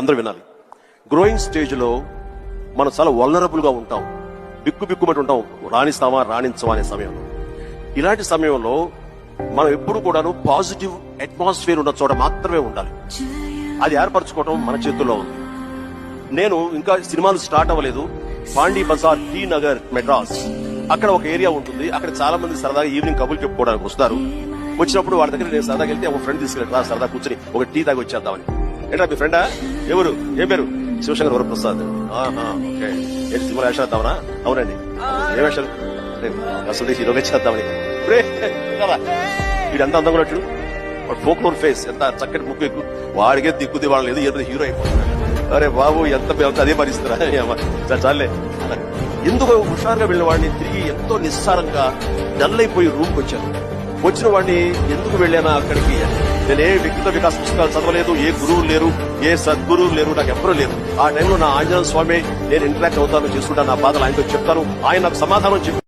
అందరూ వినాలి. Growing stage లో మనం చాలా వల్నరబుల్ గా ఉంటాం, బిక్కుబిక్కుమటి ఉంటాం, రాణిస్తామా రాణించమా అనే సమయంలో. ఇలాంటి సమయంలో మనం ఎప్పుడు కూడాను పాజిటివ్ అట్మాస్ఫియర్ ఉన్న చోట మాత్రమే ఉండాలి. అది ఏర్పరచుకోవడం మన చేతుల్లో ఉంది. నేను ఇంకా సినిమాలు స్టార్ట్ అవ్వలేదు. పాండీ బజార్, టీ నగర్, మెడ్రాస్, అక్కడ ఒక ఏరియా ఉంటుంది. అక్కడ చాలా మంది సరదాగా ఈవినింగ్ కబుర్లు చెప్పుకోవడానికి వస్తారు. వచ్చినప్పుడు వాళ్ళ దగ్గర నేను సరదాగా వెళ్తే ఒక ఫ్రెండ్ తీసుకెళ్ళి సరదా కూర్చొని ఒక టీ తాగి వచ్చేద్దామని. ఏంటా మీ ఫ్రెండా? ఎవరు? ఏం పేరు? శివశంకర్ వరప్రసాద్. ఓకే, ఏంటి సినిమా వేషాలు వేద్దామనా? అవునండి. ఏ వేషాలు? అసలు హీరోగా చేద్దామని. వీడు ఎంత అందంగా ఉన్నట్టు, వాడు ఫోక్లోర్ ఫేస్, ఎంత చక్కటి ముక్కు ఎక్కువ, వాడికే దిక్కుది వాళ్ళు లేదు, ఏదో హీరో అయిపోతున్నాడు. అరే బాబు, ఎంత అదే పరిస్థితురా చాలే. ఎందుకు హుషారుగా వెళ్ళిన వాడిని తిరిగి ఎంతో నిస్సారంగా డల్ అయిపోయి రూమ్కి వచ్చాను. వచ్చిన వాడిని ఎందుకు వెళ్ళానా అక్కడికి? నేను ఏ వ్యక్తిగత వికాస పుస్తకాలు చదవలేదు, ఏ గురువులు లేరు, ఏ సద్గురువులు లేరు, నాకు ఎవ్వరూ లేరు. ఆ టైంలో నా ఆంజనేయ స్వామి నేను ఇంటరాక్ట్ అవుతాను, చేసుకుంటాను, నా బాధలు ఆయనతో చెప్తాను, ఆయన నాకు సమాధానం చెప్పి